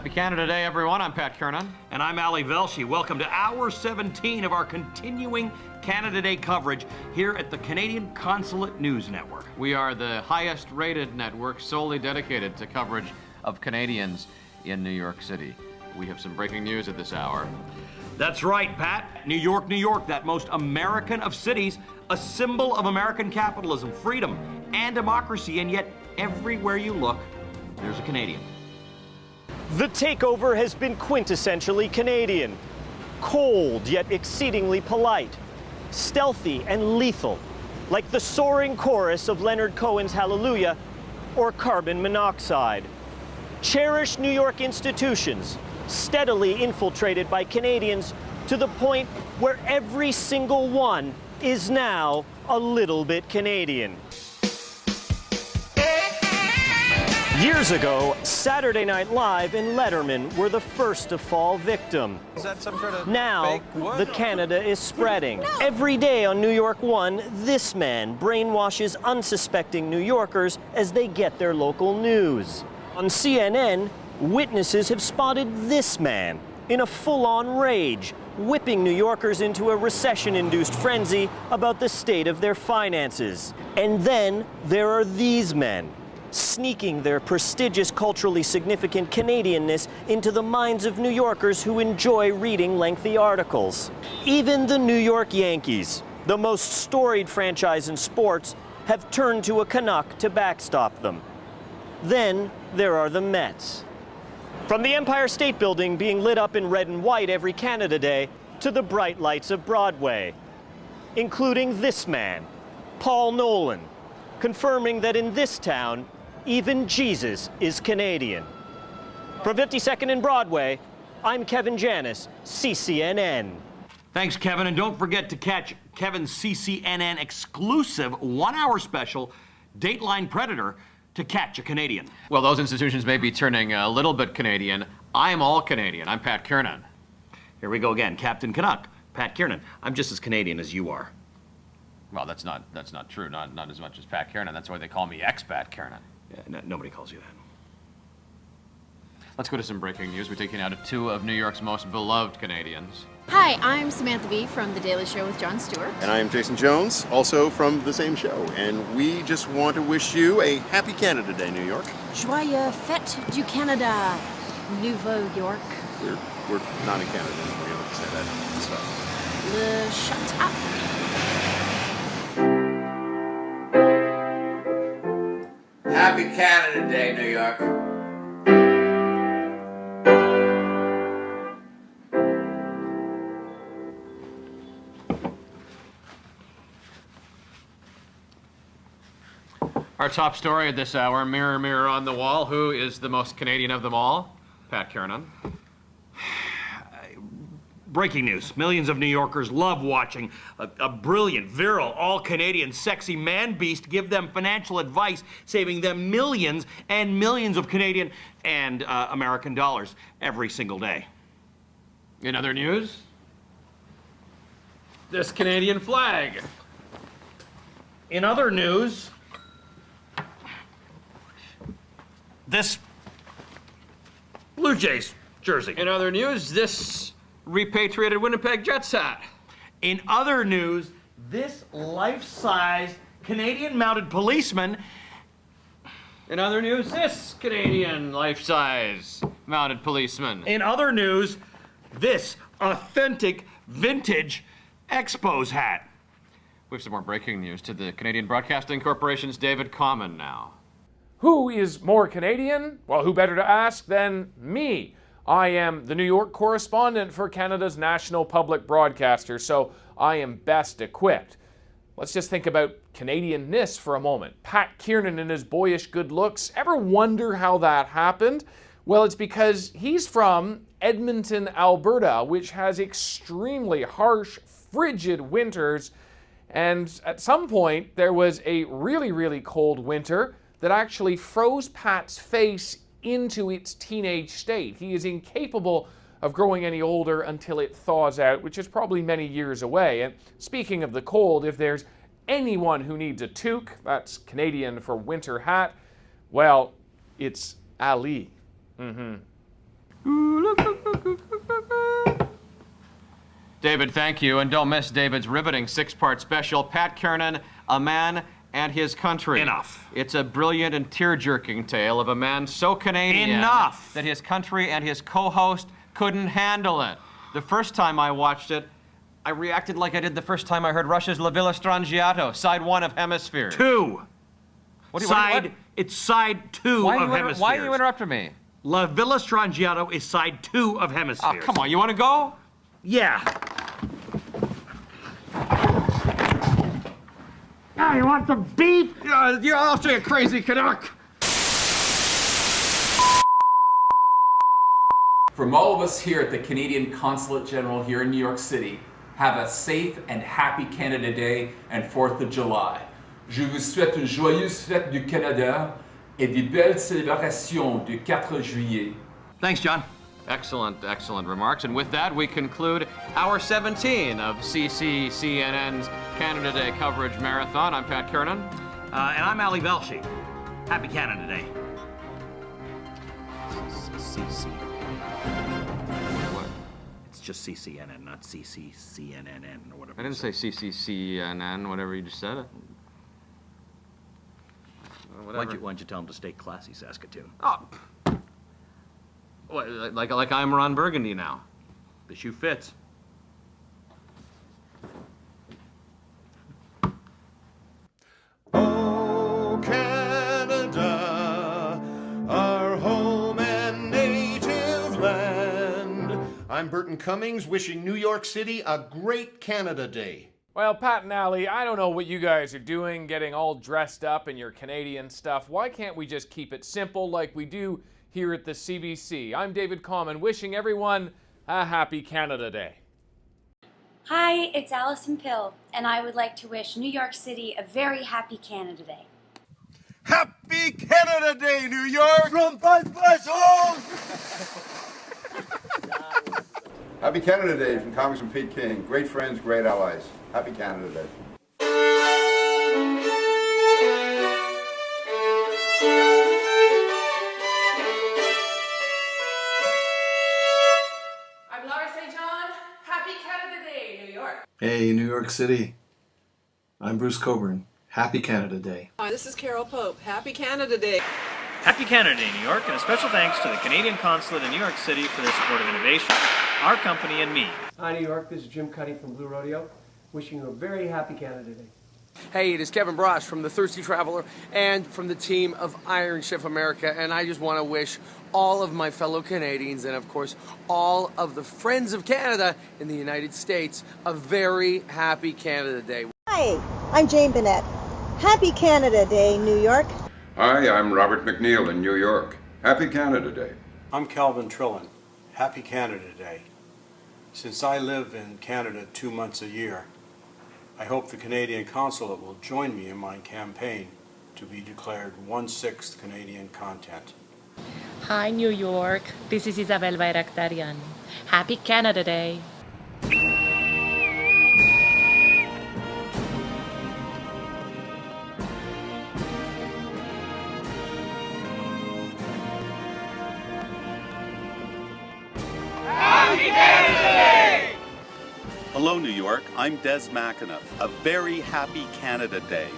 Happy Canada Day, everyone. I'm Pat Kernan. And I'm Ali Velshi. Welcome to hour 17 of our continuing Canada Day coverage here at the Canadian Consulate News Network. We are the highest rated network solely dedicated to coverage of Canadians in New York City. We have some breaking news at this hour. That's right, Pat. New York, New York, that most American of cities, a symbol of American capitalism, freedom, and democracy, and yet everywhere you look, there's a Canadian. The takeover has been quintessentially Canadian. Cold, yet exceedingly polite. Stealthy and lethal, like the soaring chorus of Leonard Cohen's Hallelujah or carbon monoxide. Cherished New York institutions, steadily infiltrated by Canadians to the point where every single one is now a little bit Canadian. Years ago, Saturday Night Live and Letterman were the first to fall victim. Is that some sort of now, fake wood? the Canada is spreading. Every day on New York One, this man brainwashes unsuspecting New Yorkers as they get their local news. On CNN, witnesses have spotted this man in a full-on rage, whipping New Yorkers into a recession-induced frenzy about the state of their finances. And then there are these men, sneaking their prestigious, culturally significant Canadianness into the minds of New Yorkers who enjoy reading lengthy articles. Even the New York Yankees, the most storied franchise in sports, have turned to a Canuck to backstop them. Then there are the Mets. From the Empire State Building being lit up in red and white every Canada Day to the bright lights of Broadway, including this man, Paul Nolan, confirming that in this town, even Jesus is Canadian. From 52nd and Broadway, I'm Kevin Janis, CCNN. Thanks, Kevin, and don't forget to catch Kevin's CCNN exclusive one-hour special, Dateline Predator, to catch a Canadian. Well, those institutions may be turning a little bit Canadian. I'm all Canadian. I'm Pat Kernan. Here we go again, Captain Canuck, Pat Kiernan. I'm just as Canadian as you are. Well, that's not true. Not as much as Pat Kernan. That's why they call me Expat Kernan. Yeah, nobody calls you that. Let's go to some breaking news. We're taking out two of New York's most beloved Canadians. Hi, I'm Samantha Bee from The Daily Show with Jon Stewart. And I am Jason Jones, also from the same show. And we just want to wish you a happy Canada Day, New York. Joyeux fête du Canada, Nouveau York. We're not in Canada anymore. You don't have to say that stuff. Le shut up. Happy Canada Day, New York. Our top story at this hour, mirror, mirror on the wall, who is the most Canadian of them all? Pat Kernan. Breaking news. Millions of New Yorkers love watching a brilliant, virile, all-Canadian, sexy man-beast give them financial advice, saving them millions and millions of Canadian and American dollars every single day. In other news, this Canadian flag. In other news, this Blue Jays jersey. In other news, this repatriated Winnipeg Jets hat. In other news, this life-size Canadian mounted policeman. In other news, this Canadian life-size mounted policeman. In other news, this authentic vintage Expos hat. We have some more breaking news to the Canadian Broadcasting Corporation's David Common now. Who is more Canadian? Well, who better to ask than me? I am the New York correspondent for Canada's national public broadcaster, so I am best equipped. Let's just think about Canadianness for a moment. Pat Kiernan and his boyish good looks. Ever wonder how that happened? Well, it's because he's from Edmonton, Alberta, which has extremely harsh, frigid winters. And at some point, there was a really, really cold winter that actually froze Pat's face into its teenage state. He is incapable of growing any older until it thaws out, which is probably many years away. And speaking of the cold, if there's anyone who needs a toque, that's Canadian for winter hat, well, it's Ali. David, thank you. And don't miss David's riveting 6-part special, Pat Kernan, A Man and His Country. Enough. It's a brilliant and tear-jerking tale of a man so Canadian Enough. that his country and his co-host couldn't handle it. The first time I watched it, I reacted like I did the first time I heard Russia's La Villa Strangiato, side 1 of Hemispheres. 2. What do you, Side, what? It's side 2 of Hemispheres. Why are you interrupting me? La Villa Strangiato is side 2 of Oh, Hemispheres. come on, you want to go? Yeah. Ah, you want some beef? You're also a crazy Canuck. From all of us here at the Canadian Consulate General here in New York City, have a safe and happy Canada Day and 4th of July. Je vous souhaite une joyeuse fête du Canada et des belles célébrations du 4 juillet. Thanks, John. Excellent, excellent remarks. And with that, we conclude hour 17 of CCCNN's Canada Day coverage marathon. I'm Pat Kernan. And I'm Ali Velshi. Happy Canada Day. CC. What? It's just CCNN, not CCCNNN or whatever. I didn't say CCCNN, whatever you just said. Why'd you tell him to stay classy, Saskatoon? Oh. What, like I'm Ron Burgundy now. The shoe fits. Oh, Canada, our home and native land. I'm Burton Cummings, wishing New York City a great Canada Day. Well, Pat and Allie, I don't know what you guys are doing, getting all dressed up in your Canadian stuff. Why can't we just keep it simple like we do here at the CBC? I'm David Common, wishing everyone a happy Canada Day. Hi, it's Allison Pill, and I would like to wish New York City a very happy Canada Day. Happy Canada Day, New York! From Buzz home! Happy Canada Day from Congressman Pete King. Great friends, great allies. Happy Canada Day. I'm Laura St. John. Happy Canada Day, New York. Hey, New York City. I'm Bruce Coburn. Happy Canada Day. Hi, this is Carol Pope. Happy Canada Day. Happy Canada Day, New York, and a special thanks to the Canadian Consulate in New York City for their support of innovation, our company, and me. Hi, New York. This is Jim Cuddy from Blue Rodeo, wishing you a very happy Canada Day. Hey, it is Kevin Brosh from The Thirsty Traveler and from the team of Iron Chef America, and I just want to wish all of my fellow Canadians and, of course, all of the friends of Canada in the United States a very happy Canada Day. Hi, I'm Jane Bennett. Happy Canada Day, New York. Hi, I'm Robert McNeil in New York. Happy Canada Day. I'm Calvin Trillin. Happy Canada Day. Since I live in Canada 2 months a year, I hope the Canadian Consulate will join me in my campaign to be declared 1/6 Canadian content. Hi, New York. This is Isabel Bayraktarian. Happy Canada Day. Happy Canada Day! Hello, New York. I'm Des McAnuff. A very happy Canada Day.